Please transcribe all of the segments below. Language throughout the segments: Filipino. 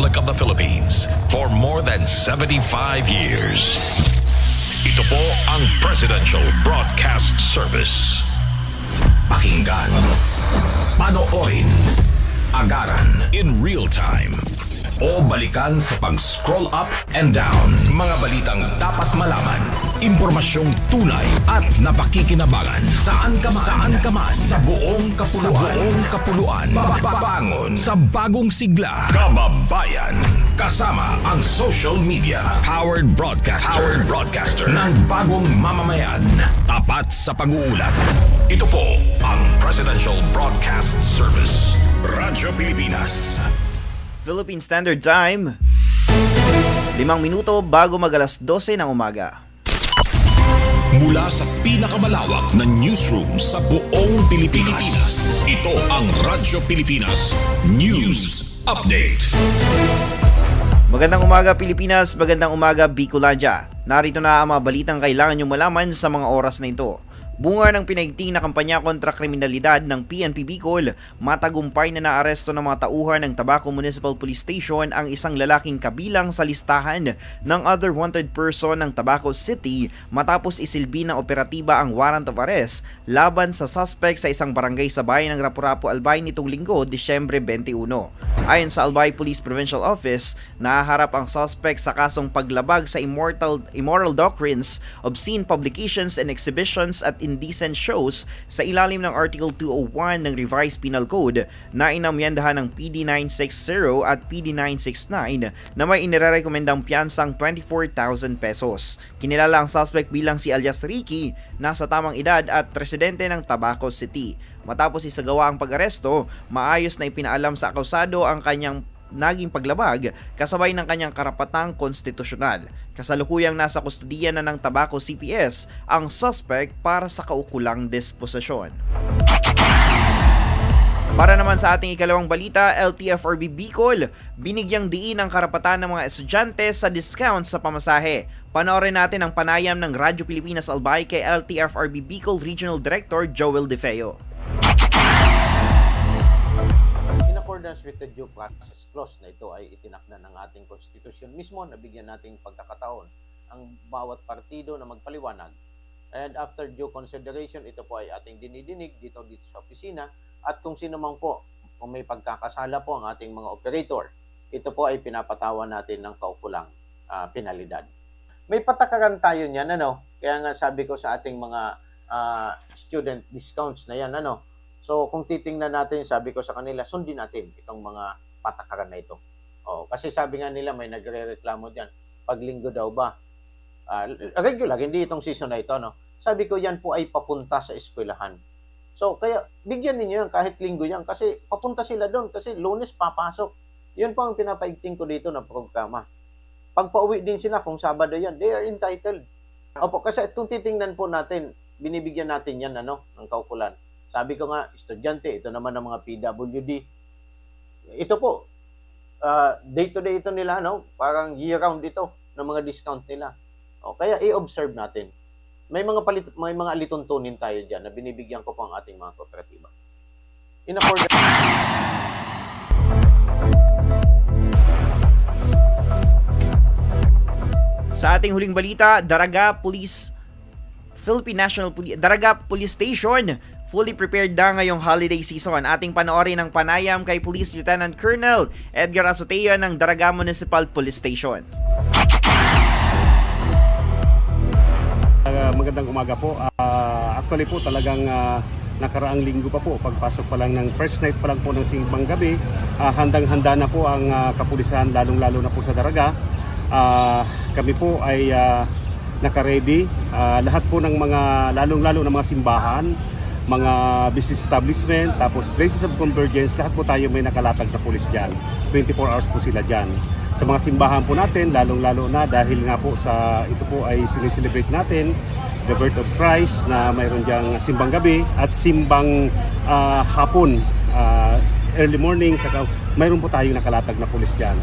Republic of the Philippines for more than 75 years. Ito po ang Presidential Broadcast Service. Pakinggan, panoorin, agaran in real time, o balikan sa pag-scroll up and down. Mga balitang dapat malaman, impormasyong tunay at napakikinabangan. Saan ka man, sa buong kapuluan. Babangon sa bagong sigla. Kababayan, kasama ang social media. Powered broadcaster ng bagong mamamayan. Tapat sa pag-uulat. Ito po ang Presidential Broadcast Service. Radyo Pilipinas. Philippine Standard Time, 5 minuto bago mag-alas 12 ng umaga. Mula sa pinakamalawak na newsroom sa buong Pilipinas, ito ang Radyo Pilipinas News Update. Magandang umaga Pilipinas, magandang umaga Bicolandia. Narito na ang mga balitang kailangan nyo malaman sa mga oras na ito. Bunga ng pinaigting na kampanya kontra kriminalidad ng PNP Bicol, matagumpay na naaresto ng mga tauhan ng Tabaco Municipal Police Station ang isang lalaking kabilang sa listahan ng other wanted person ng Tabaco City matapos isilbi ng operatiba ang warrant of arrest laban sa suspect sa isang barangay sa bayan ng Rapu-Rapu, Albay nitong linggo, Disyembre 21. Ayon sa Albay Police Provincial Office, nahaharap ang suspect sa kasong paglabag sa immoral doctrines, obscene publications and exhibitions at indecent shows sa ilalim ng Article 201 ng Revised Penal Code na inamyandahan ng PD 960 at PD 969 na may inirekomendang piyansang 24,000 pesos. Kinilala ang suspect bilang si alias Ricky, nasa tamang edad at residente ng Tabaco City. Matapos isagawa ang pag-aresto, maayos na ipinaalam sa akusado ang kanyang naging paglabag kasabay ng kanyang karapatang konstitusyonal. Kasalukuyang nasa kustudiya na ng Tabaco CPS ang suspect para sa kaukulang disposisyon. Para naman sa ating ikalawang balita, LTFRB Bicol, binigyang diin ang karapatan ng mga estudyante sa discount sa pamasahe. Panoorin natin ang panayam ng Radyo Pilipinas Albay kay LTFRB Bicol Regional Director Joel De Feo. In accordance with the due process clause na ito ay itinakda ng ating konstitusyon mismo na bigyan nating pagkakataon ang bawat partido na magpaliwanag. And after due consideration, ito po ay ating dinidinig dito sa opisina at kung sino man po, kung may pagkakasala po ang ating mga operator, ito po ay pinapatawan natin ng kaukulang penalidad. May patakaran tayo niyan, ano? Kaya nga sabi ko sa ating mga student discounts na yan, ano? So, kung titingnan natin, sabi ko sa kanila, sundin natin itong mga patakaran na ito. Kasi sabi nga nila, may nagre-reklamo dyan. Pag linggo daw ba? Regular, hindi itong season na ito, no? Sabi ko, yan po ay papunta sa eskwelahan. So, kaya bigyan ninyo yan kahit linggo yan kasi papunta sila doon kasi Lunes papasok. Yun po ang pinapaigting ko dito na programa. Pag pauwi din sila kung Sabado yan, they are entitled. Opo, kasi kung titingnan po natin, binibigyan natin yan ng kaukulan. Sabi ko nga, estudyante, ito naman ang mga PWD. Ito po, day-to-day ito nila, parang year-round ito ng mga discount nila. Kaya i-observe natin. May mga alituntunin tayo dyan na binibigyan ko po ang ating mga kooperatiba. In accordance... Sa ating huling balita, Daraga Police Station fully prepared na ngayong holiday season. Ating panoorin ang panayam kay Police Lieutenant Colonel Edgar Azotea ng Daraga Municipal Police Station. Magandang umaga po. Actually po talagang nakaraang linggo pa po, pagpasok pa lang ng first night pa lang po ng simbang gabi, handang-handa na po ang kapulisan, lalong-lalo na po sa Daraga. Kami po ay naka-ready. Lahat po ng mga, lalong-lalo ng mga simbahan, mga business establishment, tapos places of convergence, lahat po tayo may nakalatag na pulis dyan. 24 hours po sila dyan. Sa mga simbahan po natin, lalong-lalo na dahil nga po sa ito po ay sineselebrate natin the birth of Christ na mayroon diyang simbang gabi at simbang hapon, early morning, saka mayroon po tayong nakalatag na pulis dyan.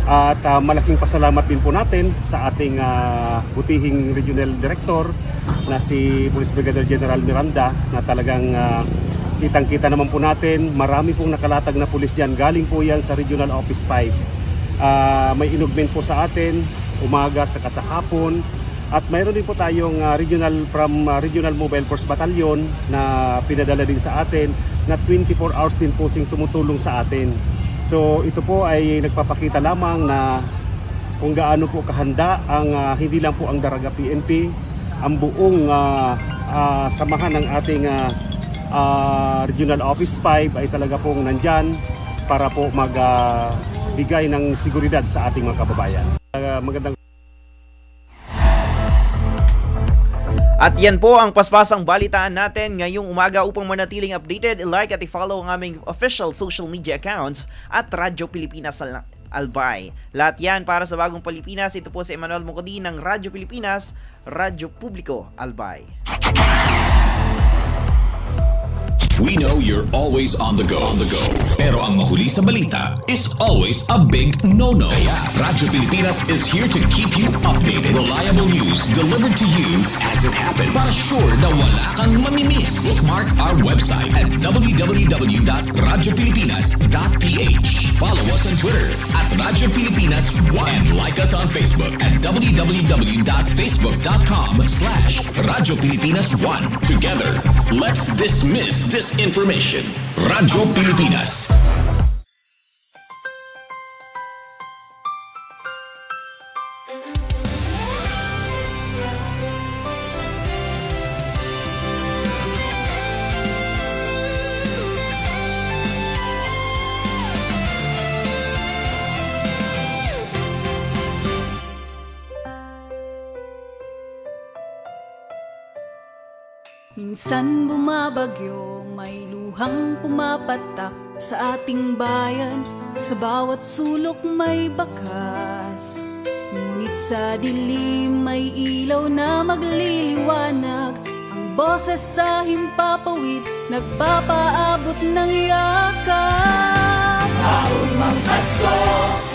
At malaking pasalamat din po natin sa ating butihing Regional Director na si Police Brigadier General Miranda na talagang kitang-kita naman po natin, marami pong nakalatag na pulis dyan. Galing po yan sa Regional Office 5. may inugment po sa atin umaga at saka sa hapon. At mayroon din po tayong Regional Mobile Force Battalion na pinadala din sa atin na 24 hours din po sing tumutulong sa atin. So ito po ay nagpapakita lamang na kung gaano po kahanda ang hindi lang po ang Daraga PNP, ang buong samahan ng ating Regional Office 5 ay talaga pong nandyan para po magbigay ng seguridad sa ating mga kababayan. Magandang At yan po ang paspasang balitaan natin ngayong umaga. Upang manatiling updated, like at i-follow ang aming official social media accounts at Radyo Pilipinas Albay. Lahat yan para sa Bagong Pilipinas. Ito po si Emmanuel Mocodi ng Radyo Pilipinas, Radyo Publiko Albay. We know you're always on the go. Pero ang mahuli sa balita is always a big no-no. Kaya Radyo Pilipinas is here to keep you updated. Reliable news delivered to you as it happens. Para sure na wala kang mamimiss. Bookmark our website at www.radiopilipinas.ph. Follow us on Twitter at Radyo Pilipinas 1 and like us on Facebook at www.facebook.com/Radyo Pilipinas 1. Together, let's dismiss disinformation. Radyo Pilipinas. Minsan bumabagyo, may luhang pumapatak sa ating bayan. Sa bawat sulok may bakas, ngunit sa dilim may ilaw na magliliwanag. Ang boses sa himpapawid, nagpapaabot ng yakap. Taon mang Pasko,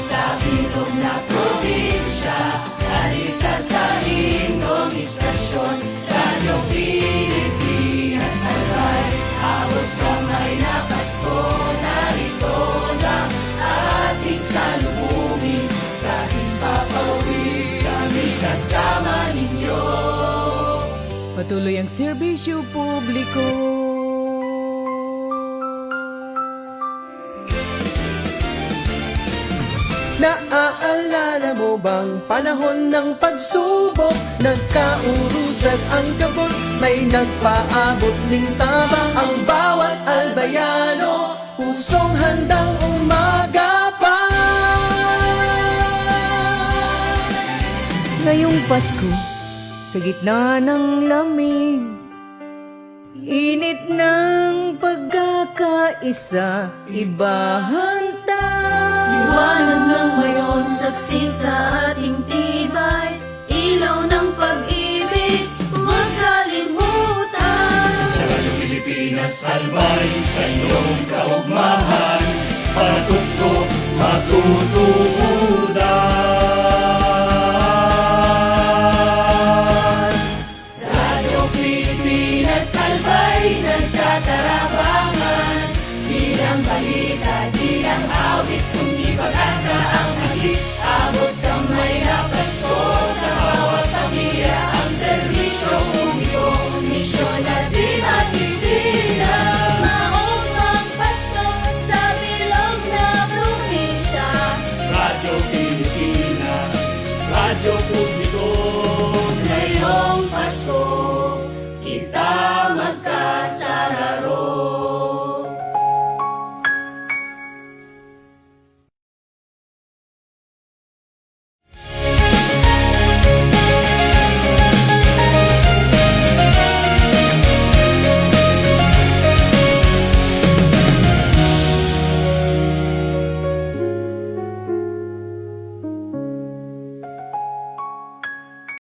sa bilog na probinsya, alisa sa hingong istasyon, Radyo Pilipinas Albay. Abot kamay na Pasko, narito na ating salubungin. Sa himpapawid, kami kasama ninyo. Patuloy ang serbisyo publiko. Naaalala mo bang panahon ng pagsubok? Nagkaurusad ang kabos, may nagpaabot ng tabang. Ang bawat albayano, pusong handang umagapan. Ngayong Pasko, sa gitna ng lamig, init ng pagkakaisa, ibahanta. Liwanag ng mayon, saksi sa ating tibay, ilaw ng pag-ibig, huwag kalimutan. Sa Radyo Pilipinas Albay, sa iyong kaugmahan, patugto matutuunan. Radyo Pilipinas Albay, nagtatarabangan. Di lang balita, di lang awit, kundi pag-asa ang halip.